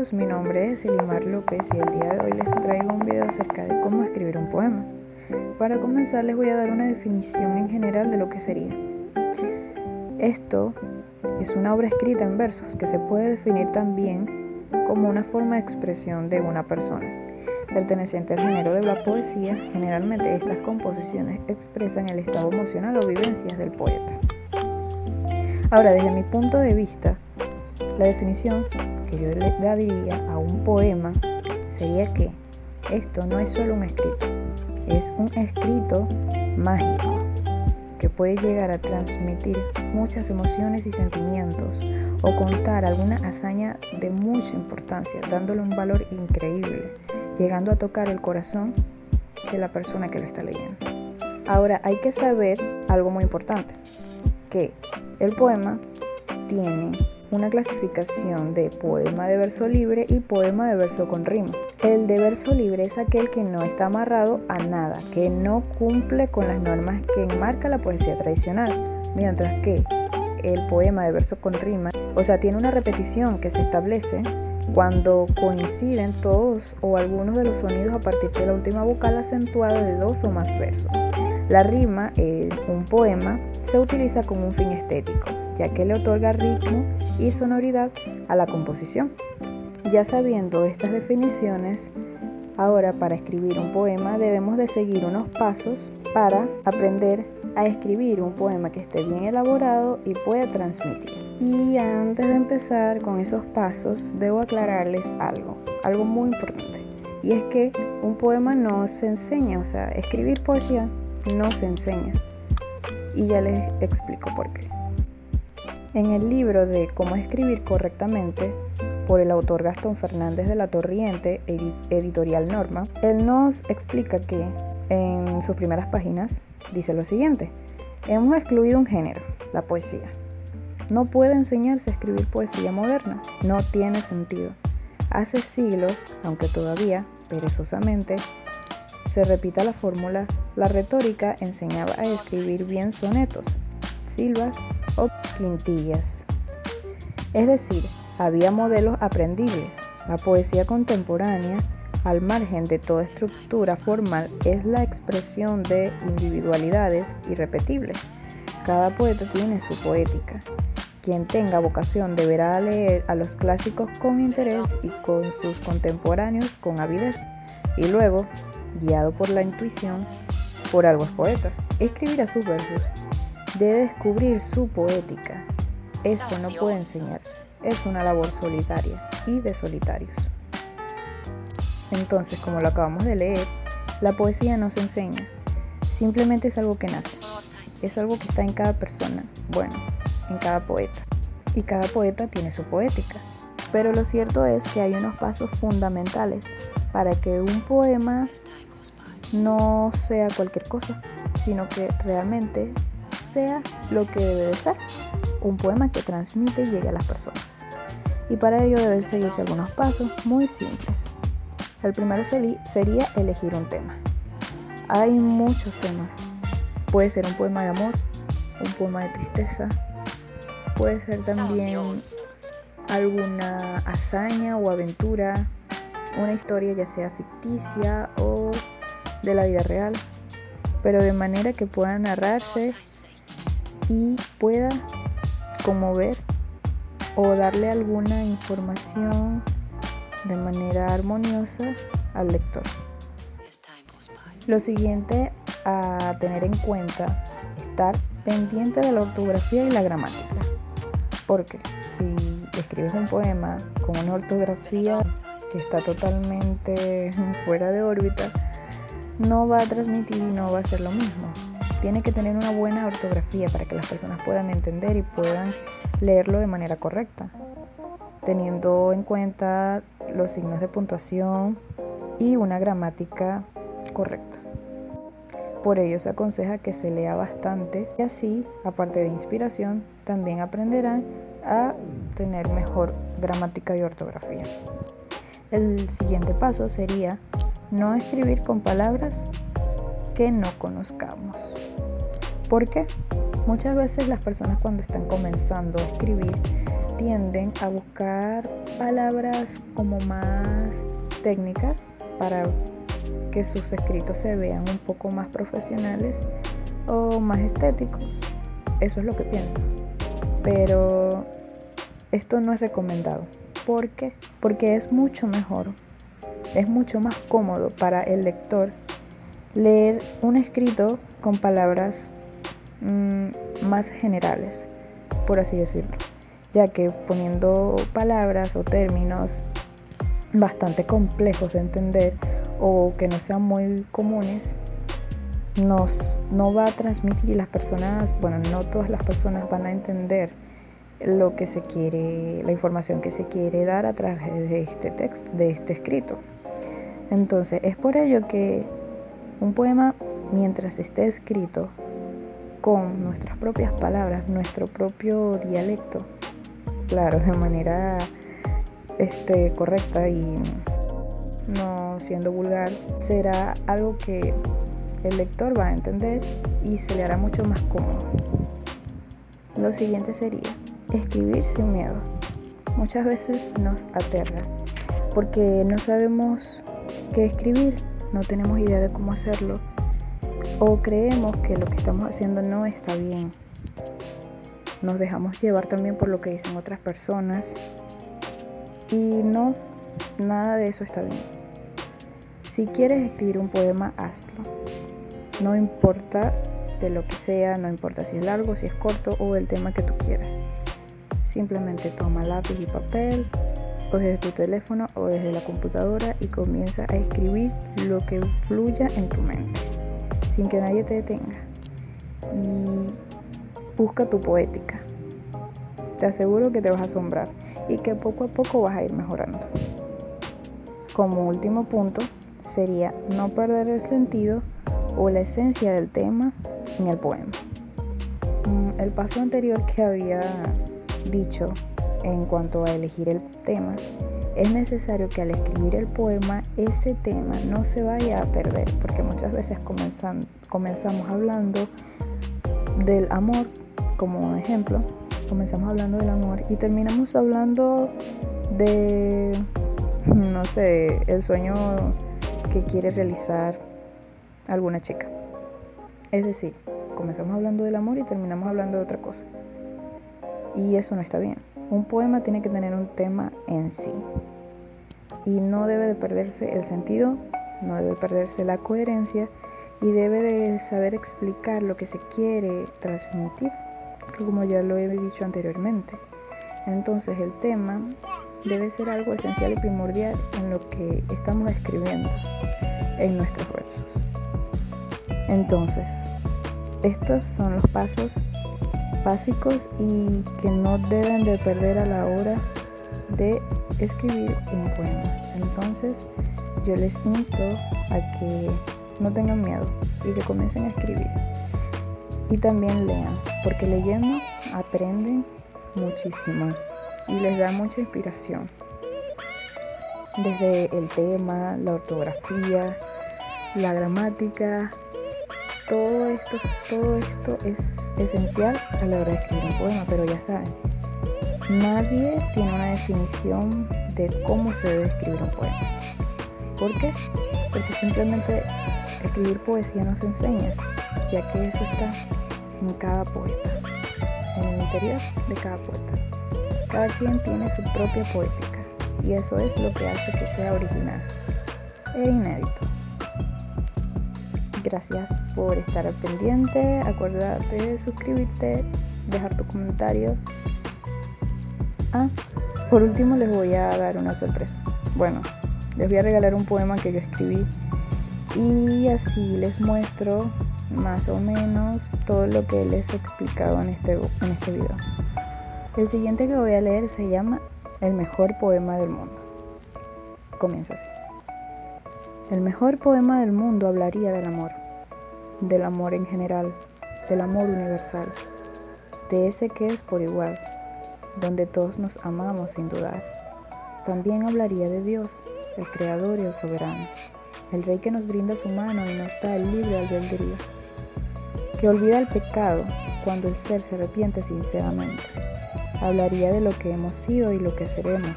todos, mi nombre es Elimar López y el día de hoy les traigo un video acerca de cómo escribir un poema. Para comenzar les voy a dar una definición en general de lo que sería. Esto es una obra escrita en versos que se puede definir también como una forma de expresión de una persona. Perteneciente al género de la poesía, generalmente estas composiciones expresan el estado emocional o vivencias del poeta. Ahora, desde mi punto de vista, la definición que yo le daría a un poema sería que esto no es solo un escrito, es un escrito mágico que puede llegar a transmitir muchas emociones y sentimientos o contar alguna hazaña de mucha importancia, dándole un valor increíble, llegando a tocar el corazón de la persona que lo está leyendo. Ahora, hay que saber algo muy importante, que el poema tiene una clasificación de poema de verso libre y poema de verso con rima. El de verso libre es aquel que no está amarrado a nada, que no cumple con las normas que enmarca la poesía tradicional, mientras que el poema de verso con rima, tiene una repetición que se establece cuando coinciden todos o algunos de los sonidos a partir de la última vocal acentuada de dos o más versos. La rima en un poema se utiliza como un fin estético, ya que le otorga ritmo y sonoridad a la composición. Ya sabiendo estas definiciones, ahora para escribir un poema debemos de seguir unos pasos para aprender a escribir un poema que esté bien elaborado y pueda transmitir. Y antes de empezar con esos pasos, debo aclararles algo muy importante. Y es que un poema no se enseña, escribir poesía no se enseña. Y ya les explico por qué. En el libro de Cómo escribir correctamente, por el autor Gastón Fernández de la Torriente, editorial Norma, él nos explica que en sus primeras páginas dice lo siguiente: hemos excluido un género, la poesía. No puede enseñarse a escribir poesía moderna, no tiene sentido. Hace siglos, aunque todavía perezosamente se repita la fórmula, la retórica enseñaba a escribir bien sonetos, silvas o quintillas. Es decir, había modelos aprendibles. La poesía contemporánea, al margen de toda estructura formal, es la expresión de individualidades irrepetibles. Cada poeta tiene su poética. Quien tenga vocación deberá leer a los clásicos con interés y con sus contemporáneos con avidez, y luego, guiado por la intuición, por algo es poeta, escribirá sus versos. Debe descubrir su poética. Eso no puede enseñarse. Es una labor solitaria y de solitarios. Entonces, como lo acabamos de leer, la poesía no se enseña. Simplemente es algo que nace. Es algo que está en cada persona, en cada poeta. Y cada poeta tiene su poética. Pero lo cierto es que hay unos pasos fundamentales para que un poema no sea cualquier cosa, sino que realmente sea lo que debe de ser, un poema que transmite y llegue a las personas. Y para ello deben seguirse algunos pasos muy simples. El primero sería elegir un tema. Hay muchos temas. Puede ser un poema de amor, un poema de tristeza, puede ser también alguna hazaña o aventura, una historia ya sea ficticia o de la vida real, pero de manera que pueda narrarse y pueda conmover o darle alguna información de manera armoniosa al lector. Lo siguiente a tener en cuenta, estar pendiente de la ortografía y la gramática, porque si escribes un poema con una ortografía que está totalmente fuera de órbita, no va a transmitir y no va a ser lo mismo. Tiene que tener una buena ortografía para que las personas puedan entender y puedan leerlo de manera correcta, teniendo en cuenta los signos de puntuación y una gramática correcta. Por ello se aconseja que se lea bastante y así, aparte de inspiración, también aprenderán a tener mejor gramática y ortografía. El siguiente paso sería no escribir con palabras que no conozcamos. ¿Por qué? Muchas veces las personas cuando están comenzando a escribir tienden a buscar palabras como más técnicas para que sus escritos se vean un poco más profesionales o más estéticos. Eso es lo que pienso. Pero esto no es recomendado. ¿Por qué? Porque es mucho mejor, es mucho más cómodo para el lector leer un escrito con palabras más generales, por así decirlo, ya que poniendo palabras o términos bastante complejos de entender o que no sean muy comunes, no va a transmitir, las personas, bueno, no todas las personas van a entender lo que se quiere, la información que se quiere dar a través de este texto, de este escrito. Entonces, es por ello que un poema, mientras esté escrito con nuestras propias palabras, nuestro propio dialecto, claro, de manera correcta y no siendo vulgar, será algo que el lector va a entender y se le hará mucho más cómodo. Lo siguiente sería escribir sin miedo. Muchas veces nos aterra porque no sabemos qué escribir, no tenemos idea de cómo hacerlo o creemos que lo que estamos haciendo no está bien. Nos dejamos llevar también por lo que dicen otras personas y no, nada de eso está bien. Si quieres escribir un poema, hazlo. No importa de lo que sea, no importa si es largo, si es corto o el tema que tú quieras. Simplemente toma lápiz y papel, o desde tu teléfono o desde la computadora y comienza a escribir lo que fluya en tu mente, sin que nadie te detenga. Y busca tu poética. Te aseguro que te vas a asombrar y que poco a poco vas a ir mejorando. Como último punto, sería no perder el sentido o la esencia del tema en el poema. El paso anterior que había dicho en cuanto a elegir el tema, es necesario que al escribir el poema ese tema no se vaya a perder, porque muchas veces comenzamos hablando del amor, como un ejemplo, comenzamos hablando del amor y terminamos hablando de, no sé, el sueño que quiere realizar alguna chica. Es decir, comenzamos hablando del amor y terminamos hablando de otra cosa. Y eso no está bien. Un poema tiene que tener un tema en sí. Y no debe de perderse el sentido, no debe perderse la coherencia y debe de saber explicar lo que se quiere transmitir, como ya lo he dicho anteriormente. Entonces el tema debe ser algo esencial y primordial en lo que estamos escribiendo en nuestros versos. Entonces, estos son los pasos básicos y que no deben de perder a la hora de escribir un poema. Entonces, yo les insto a que no tengan miedo y que comiencen a escribir. Y también lean, porque leyendo aprenden muchísimo y les da mucha inspiración. Desde el tema, la ortografía, la gramática, todo esto es esencial a la hora de escribir un poema, pero ya saben, nadie tiene una definición de cómo se debe escribir un poema. ¿Por qué? Porque simplemente escribir poesía nos enseña, ya que eso está en cada poeta, en el interior de cada poeta. Cada quien tiene su propia poética y eso es lo que hace que sea original e inédito. Gracias por estar al pendiente. Acuérdate de suscribirte, dejar tu comentario. Por último les voy a dar una sorpresa. Bueno, les voy a regalar un poema que yo escribí y así les muestro más o menos todo lo que les he explicado en este video. El siguiente que voy a leer se llama El mejor poema del mundo. Comienza así. El mejor poema del mundo hablaría del amor en general, del amor universal, de ese que es por igual, donde todos nos amamos sin dudar. También hablaría de Dios, el Creador y el Soberano, el Rey que nos brinda su mano y nos da el libre albedrío, que olvida el pecado cuando el ser se arrepiente sinceramente, Hablaría de lo que hemos sido y lo que seremos,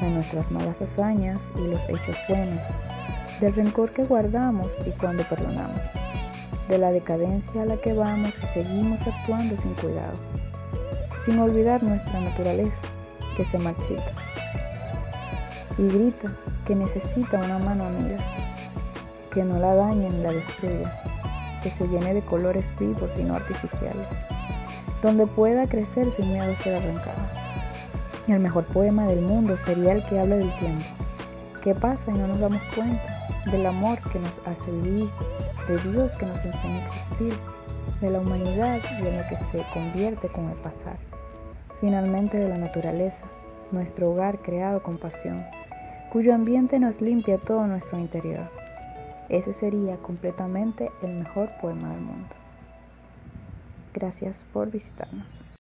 de nuestras malas hazañas y los hechos buenos, del rencor que guardamos y cuando perdonamos, de la decadencia a la que vamos y seguimos actuando sin cuidado, sin olvidar nuestra naturaleza que se marchita y grita que necesita una mano amiga, que no la dañe ni la destruya, que se llene de colores vivos y no artificiales, donde pueda crecer sin miedo a ser arrancada. El mejor poema del mundo sería el que habla del tiempo, que pasa y no nos damos cuenta, del amor que nos hace vivir, de Dios que nos enseña a existir, de la humanidad y en lo que se convierte con el pasar. Finalmente de la naturaleza, nuestro hogar creado con pasión, cuyo ambiente nos limpia todo nuestro interior. Ese sería completamente el mejor poema del mundo. Gracias por visitarnos.